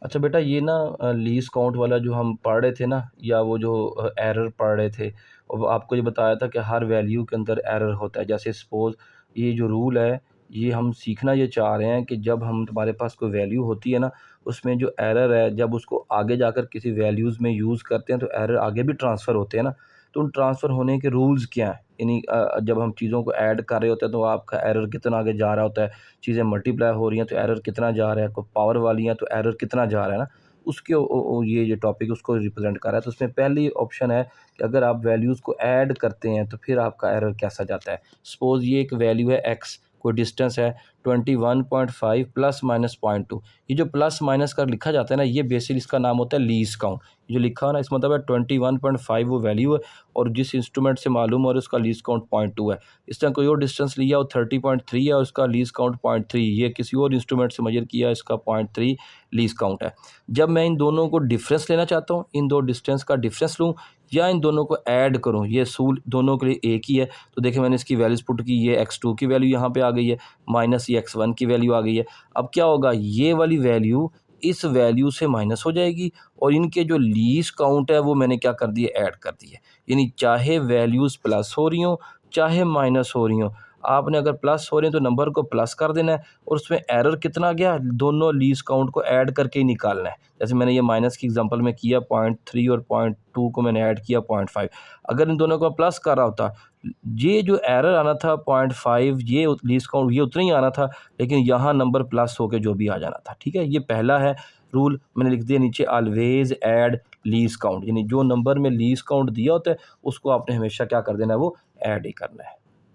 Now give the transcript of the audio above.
अच्छा बेटा, ये ना लीस्ट काउंट वाला जो हम पढ़ रहे थे ना, या वो जो एरर पढ़ रहे थे, और आपको ये बताया था कि हर वैल्यू के अंदर एरर होता है। जैसे सपोज़ ये जो रूल है, ये हम सीखना ये चाह रहे हैं कि जब हम तुम्हारे पास कोई वैल्यू होती है ना, उसमें जो एरर है, जब उसको आगे जाकर किसी वैल्यूज़ में यूज़ करते हैं तो एरर आगे भी ट्रांसफ़र होते हैं ना। तो उन ट्रांसफ़र होने के रूल्स क्या हैं? यानी जब हम चीज़ों को ऐड कर रहे होते हैं तो आपका एरर कितना आगे जा रहा होता है। चीज़ें मल्टीप्लाई हो रही हैं तो एरर कितना जा रहा है, कोई पावर वाली हैं तो एरर कितना जा रहा है ना, उसके ये जो टॉपिक उसको रिप्रेजेंट कर रहा है। तो उसमें पहली ऑप्शन है कि अगर आप वैल्यूज़ को ऐड करते हैं तो फिर आपका एरर कैसा जाता है। सपोज़ ये एक वैल्यू है एक्स, कोई डिस्टेंस है 21.5 प्लस माइनस 0.2। ये जो प्लस माइनस का लिखा जाता है ना, ये बेसिकली इसका नाम होता है लीस्ट काउंट। ये जो लिखा हो ना, इसका मतलब है 21.5 वो वैल्यू है, और जिस इंस्ट्रूमेंट से मालूम हो रहा है उसका लीस्ट काउंट 0.2 है। इस तरह कोई और डिस्टेंस लिया, वो 30.3 है और उसका लीस्ट काउंट 0.3, ये किसी और इंस्ट्रूमेंट से मेजर किया, इसका 0.3 लीस्ट काउंट है। जब मैं इन दोनों को डिफरेंस लेना चाहता हूँ, इन दो डिस्टेंस का डिफरेंस लूँ या इन दोनों को ऐड करूँ, ये सूल दोनों के लिए एक ही है। तो देखिए मैंने इसकी वैल्यूज़ पुट की, ये x2 की वैल्यू यहाँ पे आ गई है, माइनस ये x1 की वैल्यू आ गई है। अब क्या होगा, ये वाली वैल्यू इस वैल्यू से माइनस हो जाएगी, और इनके जो लीस्ट काउंट है वो मैंने क्या कर दिए, ऐड कर दिए। यानी चाहे वैल्यूज़ प्लस हो रही हों, चाहे माइनस हो रही हों, आपने अगर प्लस हो रहे हैं तो नंबर को प्लस कर देना है, और उसमें एरर कितना गया, दोनों लीस्ट काउंट को ऐड करके ही निकालना है। जैसे मैंने ये माइनस की एग्जांपल में किया, 0.3 और 0.2 को मैंने ऐड किया 0.5। अगर इन दोनों को प्लस कर रहा होता, ये जो एरर आना था 0.5, ये लीस्ट काउंट ये उतना ही आना था, लेकिन यहाँ नंबर प्लस होके जो भी आ जाना था। ठीक है, ये पहला है रूल, मैंने लिख दिया नीचे, ऑलवेज ऐड लीस्ट काउंट। यानी जो नंबर में लीस्ट काउंट दिया होता है उसको आपने हमेशा क्या कर देना है, वो ऐड ही करना है।